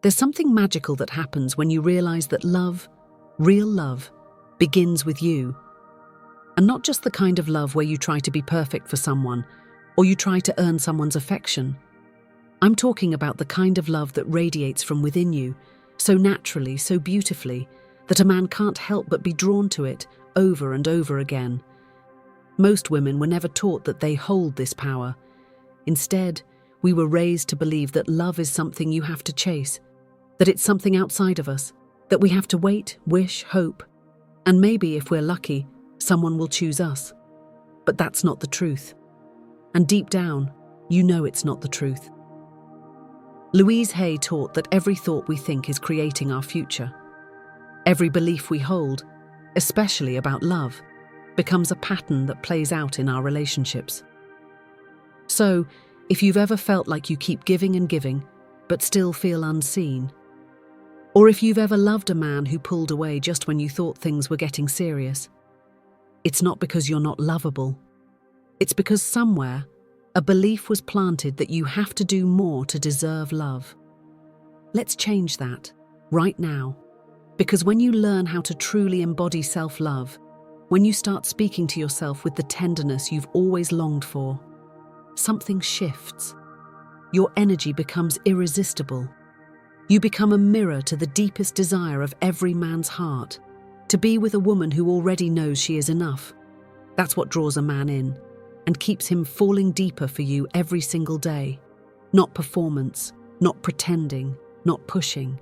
There's something magical that happens when you realize that love, real love, begins with you. And not just the kind of love where you try to be perfect for someone, or you try to earn someone's affection. I'm talking about the kind of love that radiates from within you, so naturally, so beautifully, that a man can't help but be drawn to it over and over again. Most women were never taught that they hold this power. Instead, we were raised to believe that love is something you have to chase, that it's something outside of us, that we have to wait, wish, hope, and maybe, if we're lucky, someone will choose us. But that's not the truth. And deep down, you know it's not the truth. Louise Hay taught that every thought we think is creating our future. Every belief we hold, especially about love, becomes a pattern that plays out in our relationships. So, if you've ever felt like you keep giving and giving, but still feel unseen, or if you've ever loved a man who pulled away just when you thought things were getting serious, it's not because you're not lovable. It's because somewhere, a belief was planted that you have to do more to deserve love. Let's change that, right now. Because when you learn how to truly embody self-love, when you start speaking to yourself with the tenderness you've always longed for, something shifts. Your energy becomes irresistible. You become a mirror to the deepest desire of every man's heart, to be with a woman who already knows she is enough. That's what draws a man in, and keeps him falling deeper for you every single day. Not performance, not pretending, not pushing,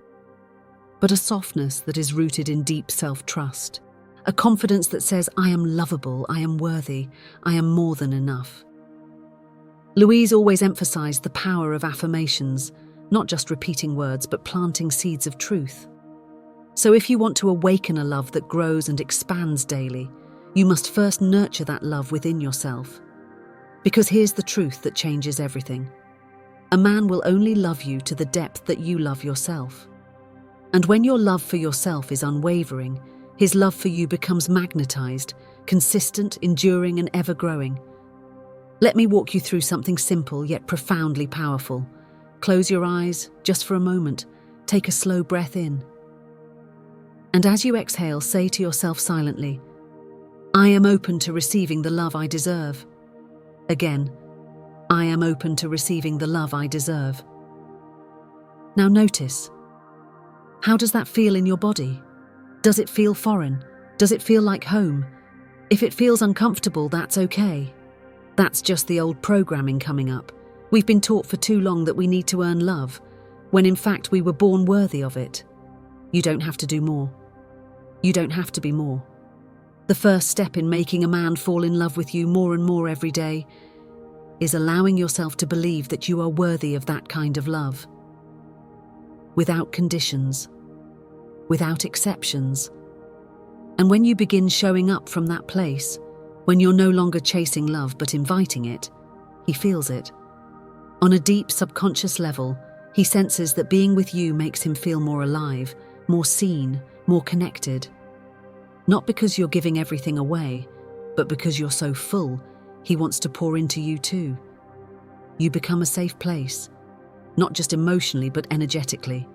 but a softness that is rooted in deep self-trust, a confidence that says, I am lovable, I am worthy, I am more than enough. Louise always emphasized the power of affirmations, not just repeating words, but planting seeds of truth. So if you want to awaken a love that grows and expands daily, you must first nurture that love within yourself. Because here's the truth that changes everything. A man will only love you to the depth that you love yourself. And when your love for yourself is unwavering, his love for you becomes magnetized, consistent, enduring, and ever-growing. Let me walk you through something simple yet profoundly powerful. Close your eyes, just for a moment. Take a slow breath in. And as you exhale, say to yourself silently, I am open to receiving the love I deserve. Again, I am open to receiving the love I deserve. Now notice, how does that feel in your body? Does it feel foreign? Does it feel like home? If it feels uncomfortable, that's okay. That's just the old programming coming up. We've been taught for too long that we need to earn love, when in fact we were born worthy of it. You don't have to do more. You don't have to be more. The first step in making a man fall in love with you more and more every day is allowing yourself to believe that you are worthy of that kind of love. Without conditions, without exceptions. And when you begin showing up from that place, when you're no longer chasing love but inviting it, he feels it. On a deep subconscious level, he senses that being with you makes him feel more alive, more seen, more connected. Not because you're giving everything away, but because you're so full, he wants to pour into you too. You become a safe place, not just emotionally but energetically,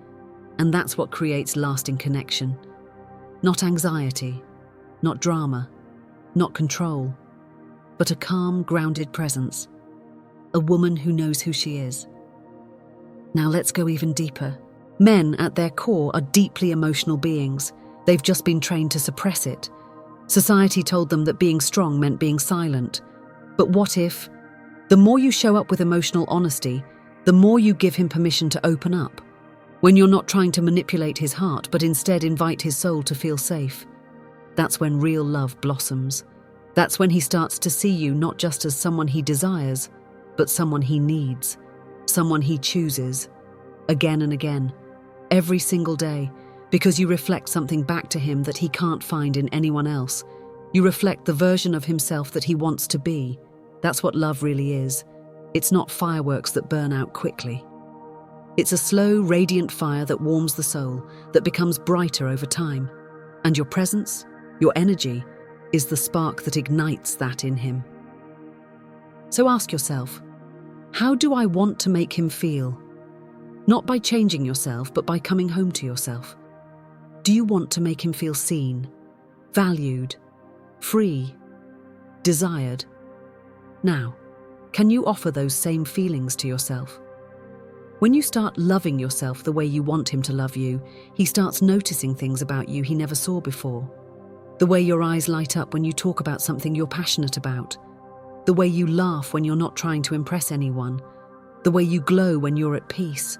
and that's what creates lasting connection. Not anxiety, not drama, not control, but a calm, grounded presence. A woman who knows who she is. Now let's go even deeper. Men, at their core, are deeply emotional beings. They've just been trained to suppress it. Society told them that being strong meant being silent. But what if, the more you show up with emotional honesty, the more you give him permission to open up? When you're not trying to manipulate his heart, but instead invite his soul to feel safe. That's when real love blossoms. That's when he starts to see you not just as someone he desires, but someone he needs, someone he chooses, again and again, every single day, because you reflect something back to him that he can't find in anyone else. You reflect the version of himself that he wants to be. That's what love really is. It's not fireworks that burn out quickly. It's a slow, radiant fire that warms the soul, that becomes brighter over time. And your presence, your energy, is the spark that ignites that in him. So ask yourself, how do I want to make him feel? Not by changing yourself, but by coming home to yourself. Do you want to make him feel seen, valued, free, desired? Now, can you offer those same feelings to yourself? When you start loving yourself the way you want him to love you, he starts noticing things about you he never saw before. The way your eyes light up when you talk about something you're passionate about. The way you laugh when you're not trying to impress anyone. The way you glow when you're at peace.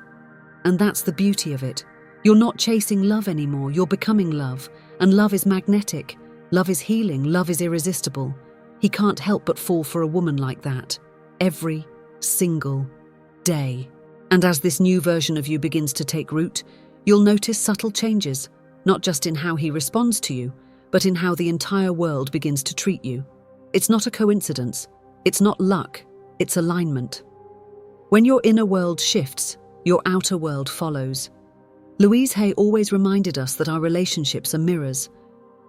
And that's the beauty of it. You're not chasing love anymore, you're becoming love. And love is magnetic. Love is healing. Love is irresistible. He can't help but fall for a woman like that. Every single day. And as this new version of you begins to take root, you'll notice subtle changes, not just in how he responds to you, but in how the entire world begins to treat you. It's not a coincidence. It's not luck. It's alignment. When your inner world shifts, your outer world follows. Louise Hay always reminded us that our relationships are mirrors.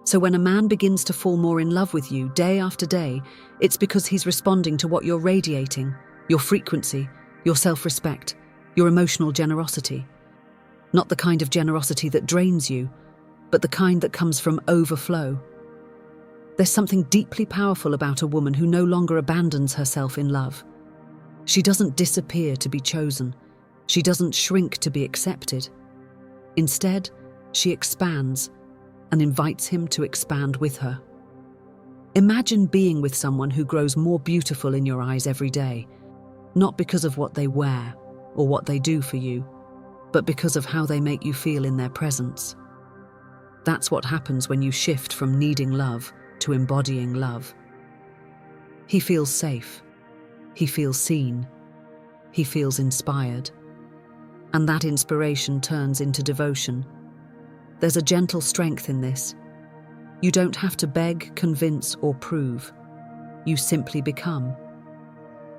So when a man begins to fall more in love with you day after day, it's because he's responding to what you're radiating, your frequency, your self-respect, your emotional generosity. Not the kind of generosity that drains you, but the kind that comes from overflow. There's something deeply powerful about a woman who no longer abandons herself in love. She doesn't disappear to be chosen. She doesn't shrink to be accepted. Instead, she expands and invites him to expand with her. Imagine being with someone who grows more beautiful in your eyes every day, not because of what they wear or what they do for you, but because of how they make you feel in their presence. That's what happens when you shift from needing love to embodying love. He feels safe. He feels seen. He feels inspired. And that inspiration turns into devotion. There's a gentle strength in this. You don't have to beg, convince, or prove. You simply become.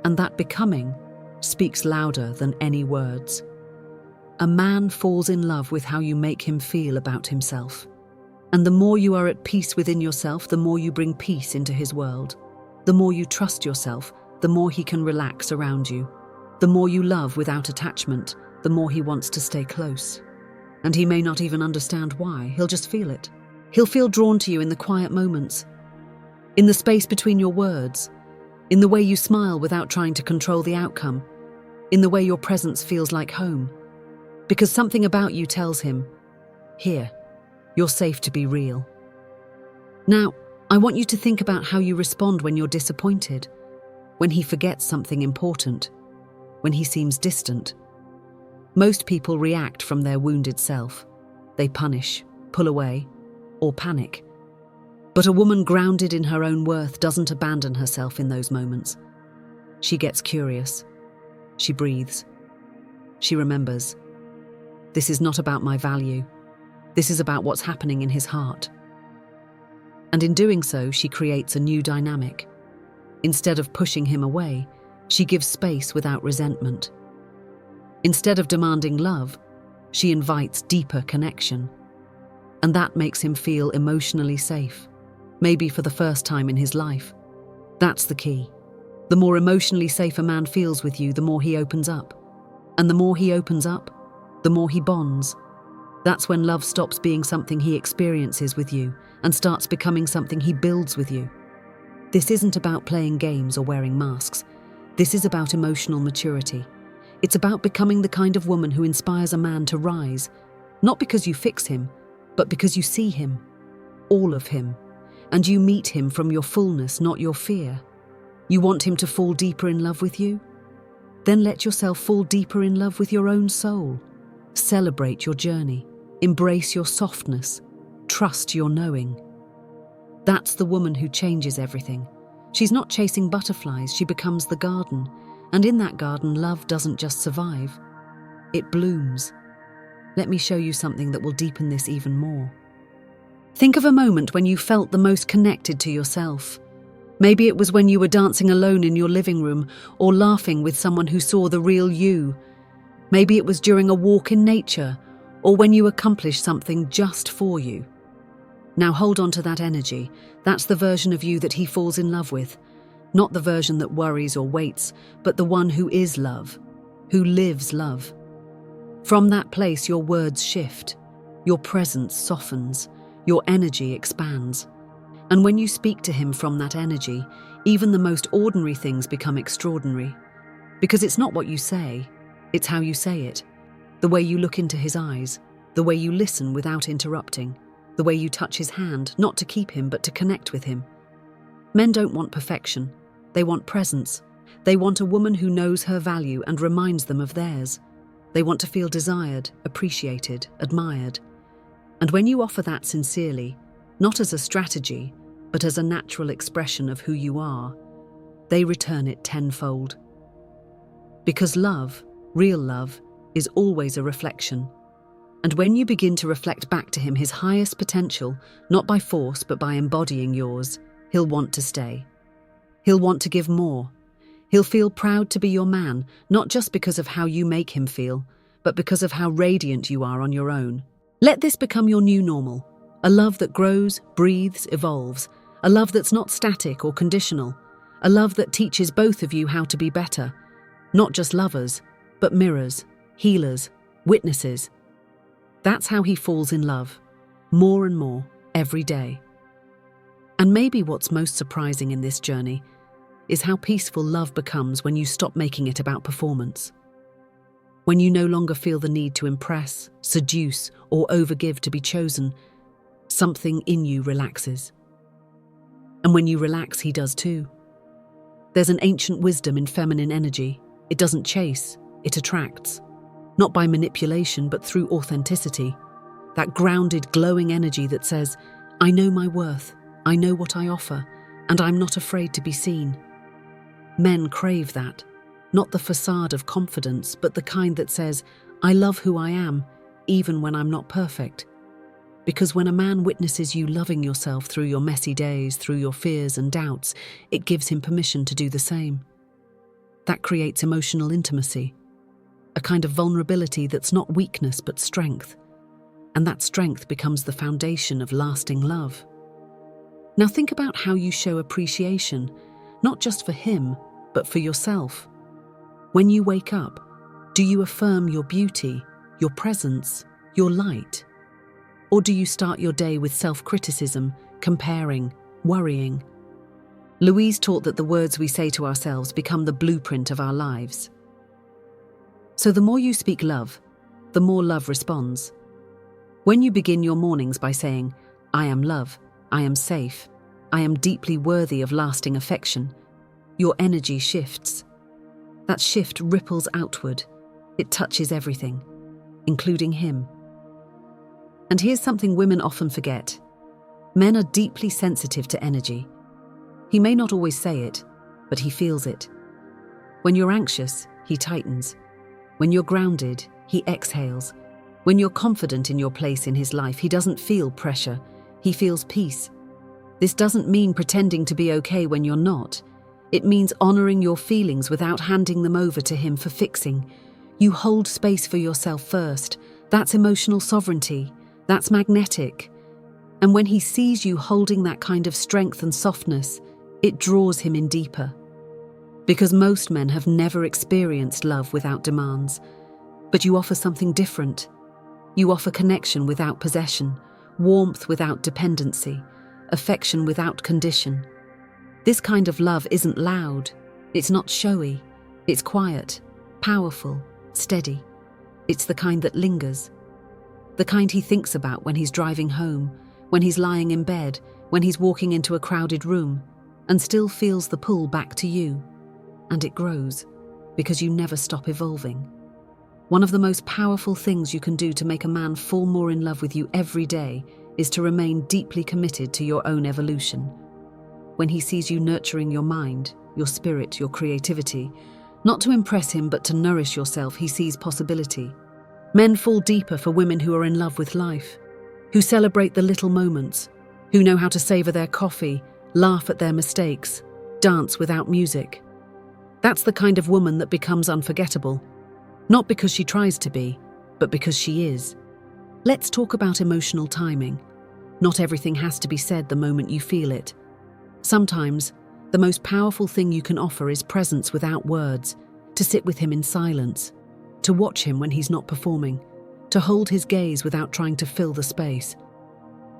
And that becoming speaks louder than any words. A man falls in love with how you make him feel about himself. And the more you are at peace within yourself, the more you bring peace into his world. The more you trust yourself, the more he can relax around you. The more you love without attachment, the more he wants to stay close. And he may not even understand why, he'll just feel it. He'll feel drawn to you in the quiet moments, in the space between your words, in the way you smile without trying to control the outcome, in the way your presence feels like home. Because something about you tells him, here, you're safe to be real. Now, I want you to think about how you respond when you're disappointed, when he forgets something important, when he seems distant. Most people react from their wounded self. They punish, pull away, or panic. But a woman grounded in her own worth doesn't abandon herself in those moments. She gets curious. She breathes. She remembers. This is not about my value. This is about what's happening in his heart. And in doing so, she creates a new dynamic. Instead of pushing him away, she gives space without resentment. Instead of demanding love, she invites deeper connection. And that makes him feel emotionally safe, maybe for the first time in his life. That's the key. The more emotionally safe a man feels with you, the more he opens up. And the more he opens up, the more he bonds. That's when love stops being something he experiences with you and starts becoming something he builds with you. This isn't about playing games or wearing masks. This is about emotional maturity. It's about becoming the kind of woman who inspires a man to rise, not because you fix him, but because you see him, all of him, and you meet him from your fullness, not your fear. You want him to fall deeper in love with you? Then let yourself fall deeper in love with your own soul. Celebrate your journey. Embrace your softness. Trust your knowing. That's the woman who changes everything. She's not chasing butterflies, she becomes the garden. And in that garden, love doesn't just survive. It blooms. Let me show you something that will deepen this even more. Think of a moment when you felt the most connected to yourself. Maybe it was when you were dancing alone in your living room or laughing with someone who saw the real you. Maybe it was during a walk in nature or when you accomplished something just for you. Now hold on to that energy. That's the version of you that he falls in love with. Not the version that worries or waits, but the one who is love, who lives love. From that place, your words shift, your presence softens, your energy expands. And when you speak to him from that energy, even the most ordinary things become extraordinary. Because it's not what you say, it's how you say it. The way you look into his eyes, the way you listen without interrupting, the way you touch his hand, not to keep him but to connect with him. Men don't want perfection, they want presence. They want a woman who knows her value and reminds them of theirs. They want to feel desired, appreciated, admired. And when you offer that sincerely, not as a strategy, but as a natural expression of who you are, they return it tenfold. Because love, real love, is always a reflection. And when you begin to reflect back to him his highest potential, not by force but by embodying yours, he'll want to stay. He'll want to give more. He'll feel proud to be your man, not just because of how you make him feel, but because of how radiant you are on your own. Let this become your new normal, a love that grows, breathes, evolves, a love that's not static or conditional, a love that teaches both of you how to be better, not just lovers, but mirrors, healers, witnesses. That's how he falls in love, more and more, every day. And maybe what's most surprising in this journey is how peaceful love becomes when you stop making it about performance. When you no longer feel the need to impress, seduce, or overgive to be chosen, something in you relaxes. And when you relax, he does too. There's an ancient wisdom in feminine energy. It doesn't chase, it attracts. Not by manipulation, but through authenticity. That grounded, glowing energy that says, I know my worth, I know what I offer, and I'm not afraid to be seen. Men crave that. Not the facade of confidence, but the kind that says, I love who I am, even when I'm not perfect. Because when a man witnesses you loving yourself through your messy days, through your fears and doubts, it gives him permission to do the same. That creates emotional intimacy, a kind of vulnerability that's not weakness but strength. And that strength becomes the foundation of lasting love. Now think about how you show appreciation, not just for him, but for yourself. When you wake up, do you affirm your beauty, your presence, your light? Or do you start your day with self-criticism, comparing, worrying? Louise taught that the words we say to ourselves become the blueprint of our lives. So the more you speak love, the more love responds. When you begin your mornings by saying, I am love, I am safe, I am deeply worthy of lasting affection, your energy shifts. That shift ripples outward. It touches everything, including him. And here's something women often forget. Men are deeply sensitive to energy. He may not always say it, but he feels it. When you're anxious, he tightens. When you're grounded, he exhales. When you're confident in your place in his life, he doesn't feel pressure. He feels peace. This doesn't mean pretending to be okay when you're not. It means honoring your feelings without handing them over to him for fixing. You hold space for yourself first. That's emotional sovereignty. That's magnetic. And when he sees you holding that kind of strength and softness, it draws him in deeper. Because most men have never experienced love without demands. But you offer something different. You offer connection without possession, warmth without dependency, affection without condition. This kind of love isn't loud, it's not showy, it's quiet, powerful, steady. It's the kind that lingers. The kind he thinks about when he's driving home, when he's lying in bed, when he's walking into a crowded room, and still feels the pull back to you. And it grows, because you never stop evolving. One of the most powerful things you can do to make a man fall more in love with you every day is to remain deeply committed to your own evolution. When he sees you nurturing your mind, your spirit, your creativity, not to impress him but to nourish yourself, he sees possibility. Men fall deeper for women who are in love with life, who celebrate the little moments, who know how to savor their coffee, laugh at their mistakes, dance without music. That's the kind of woman that becomes unforgettable, not because she tries to be, but because she is. Let's talk about emotional timing. Not everything has to be said the moment you feel it. Sometimes, the most powerful thing you can offer is presence without words, to sit with him in silence, to watch him when he's not performing, to hold his gaze without trying to fill the space.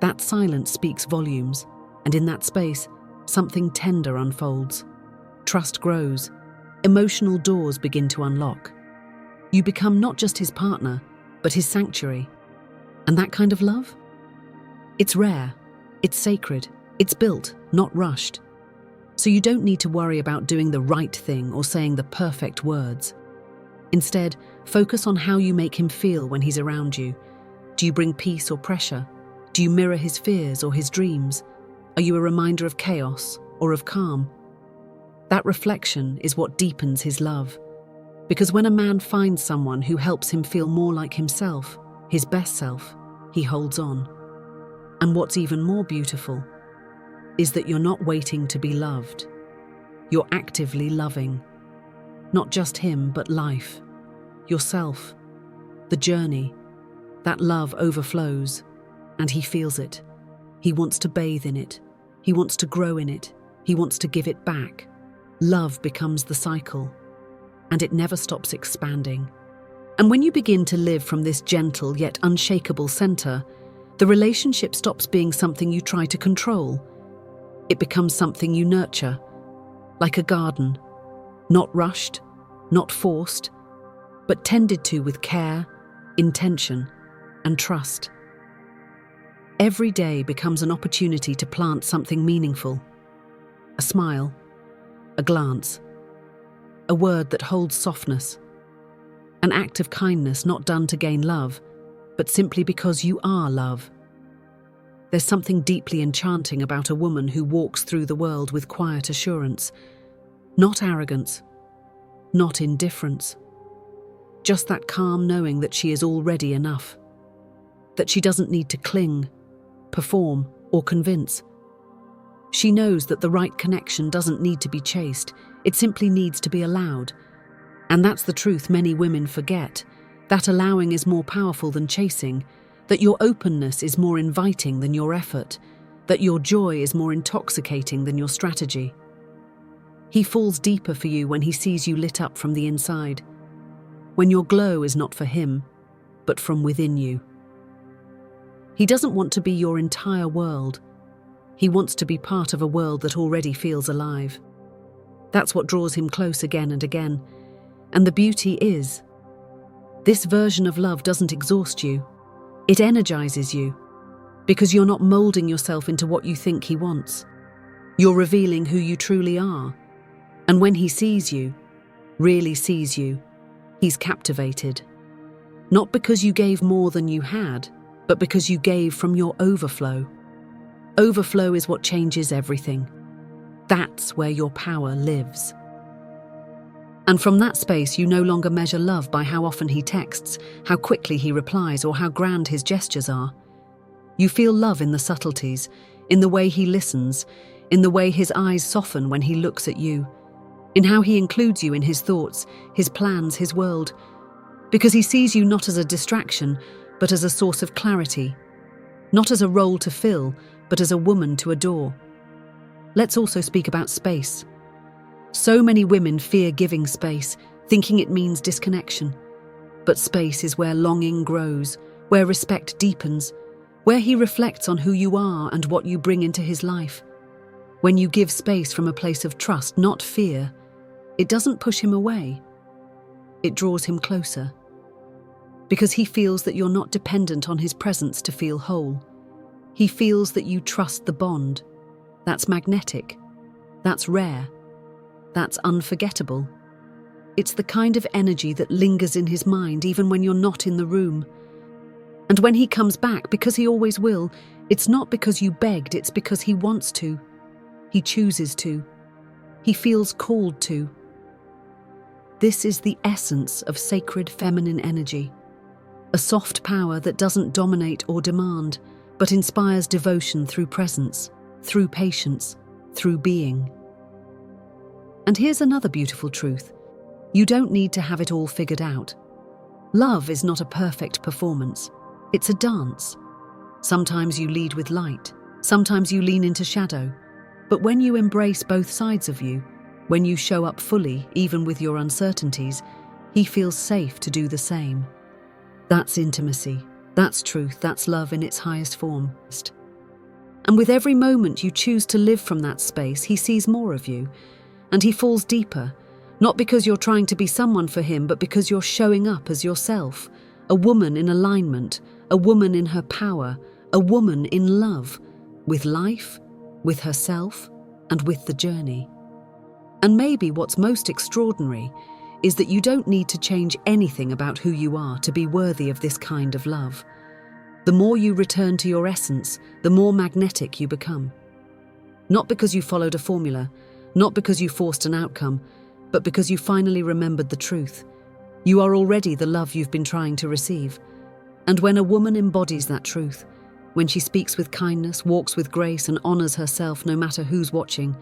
That silence speaks volumes, and in that space, something tender unfolds. Trust grows. Emotional doors begin to unlock. You become not just his partner, but his sanctuary. And that kind of love? It's rare, it's sacred, it's built, not rushed. So you don't need to worry about doing the right thing or saying the perfect words. Instead, focus on how you make him feel when he's around you. Do you bring peace or pressure? Do you mirror his fears or his dreams? Are you a reminder of chaos or of calm? That reflection is what deepens his love. Because when a man finds someone who helps him feel more like himself, his best self, he holds on. And what's even more beautiful is that you're not waiting to be loved. You're actively loving. Not just him, but life, yourself, the journey. That love overflows, and he feels it. He wants to bathe in it. He wants to grow in it. He wants to give it back. Love becomes the cycle, and it never stops expanding. And when you begin to live from this gentle yet unshakable center, the relationship stops being something you try to control. It becomes something you nurture, like a garden, not rushed, not forced, but tended to with care, intention, and trust. Every day becomes an opportunity to plant something meaningful. A smile, a glance, a word that holds softness, an act of kindness not done to gain love, but simply because you are love. There's something deeply enchanting about a woman who walks through the world with quiet assurance, not arrogance, not indifference, just that calm knowing that she is already enough, that she doesn't need to cling, perform, or convince. She knows that the right connection doesn't need to be chased, it simply needs to be allowed. And that's the truth many women forget, that allowing is more powerful than chasing, that your openness is more inviting than your effort, that your joy is more intoxicating than your strategy. He falls deeper for you when he sees you lit up from the inside, when your glow is not for him, but from within you. He doesn't want to be your entire world. He wants to be part of a world that already feels alive. That's what draws him close again and again. And the beauty is, this version of love doesn't exhaust you. It energizes you, because you're not molding yourself into what you think he wants. You're revealing who you truly are. And when he sees you, really sees you, he's captivated. Not because you gave more than you had, but because you gave from your overflow. Overflow is what changes everything. That's where your power lives. And from that space, you no longer measure love by how often he texts, how quickly he replies, or how grand his gestures are. You feel love in the subtleties, in the way he listens, in the way his eyes soften when he looks at you, in how he includes you in his thoughts, his plans, his world, because he sees you not as a distraction, but as a source of clarity, not as a role to fill, but as a woman to adore. Let's also speak about space. So many women fear giving space, thinking it means disconnection. But space is where longing grows, where respect deepens, where he reflects on who you are and what you bring into his life. When you give space from a place of trust, not fear, it doesn't push him away. It draws him closer. Because he feels that you're not dependent on his presence to feel whole. He feels that you trust the bond. That's magnetic. That's rare. That's unforgettable. It's the kind of energy that lingers in his mind even when you're not in the room. And when he comes back, because he always will, it's not because you begged, it's because he wants to. He chooses to. He feels called to. This is the essence of sacred feminine energy. A soft power that doesn't dominate or demand, but inspires devotion through presence, through patience, through being. And here's another beautiful truth. You don't need to have it all figured out. Love is not a perfect performance. It's a dance. Sometimes you lead with light. Sometimes you lean into shadow. But when you embrace both sides of you, when you show up fully, even with your uncertainties, he feels safe to do the same. That's intimacy, that's truth, that's love in its highest form. And with every moment you choose to live from that space, he sees more of you, and he falls deeper, not because you're trying to be someone for him, but because you're showing up as yourself, a woman in alignment, a woman in her power, a woman in love, with life, with herself, and with the journey. And maybe what's most extraordinary is that you don't need to change anything about who you are to be worthy of this kind of love. The more you return to your essence, the more magnetic you become. Not because you followed a formula, not because you forced an outcome, but because you finally remembered the truth. You are already the love you've been trying to receive. And when a woman embodies that truth, when she speaks with kindness, walks with grace, and honors herself no matter who's watching,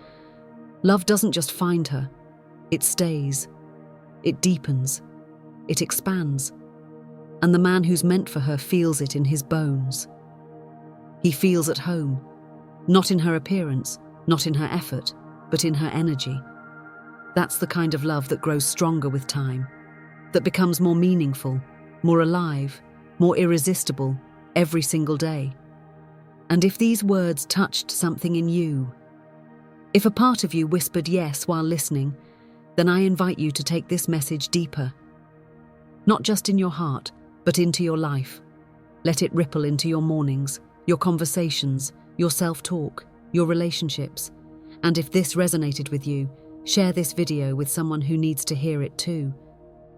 love doesn't just find her, it stays. It deepens. It expands. And the man who's meant for her feels it in his bones. He feels at home, not in her appearance, not in her effort, but in her energy. That's the kind of love that grows stronger with time, that becomes more meaningful, more alive, more irresistible every single day. And if these words touched something in you, if a part of you whispered yes while listening, then I invite you to take this message deeper. Not just in your heart, but into your life. Let it ripple into your mornings, your conversations, your self-talk, your relationships. And if this resonated with you, share this video with someone who needs to hear it too.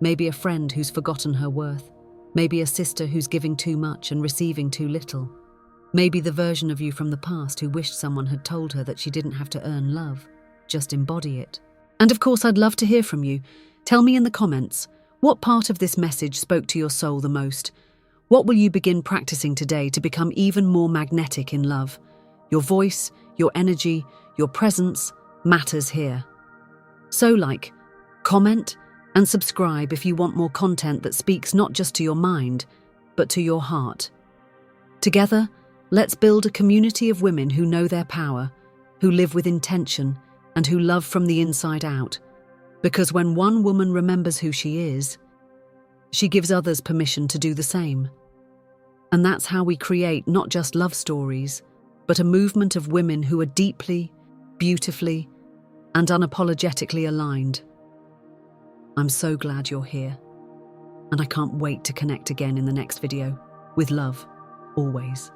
Maybe a friend who's forgotten her worth. Maybe a sister who's giving too much and receiving too little. Maybe the version of you from the past who wished someone had told her that she didn't have to earn love, just embody it. And of course, I'd love to hear from you. Tell me in the comments, what part of this message spoke to your soul the most? What will you begin practicing today to become even more magnetic in love? Your voice, your energy, your presence matters here. So comment, and subscribe if you want more content that speaks not just to your mind, but to your heart. Together, let's build a community of women who know their power, who live with intention, and who love from the inside out. Because when one woman remembers who she is, she gives others permission to do the same. And that's how we create not just love stories, but a movement of women who are deeply, beautifully, and unapologetically aligned. I'm so glad you're here, and I can't wait to connect again in the next video. With love, always.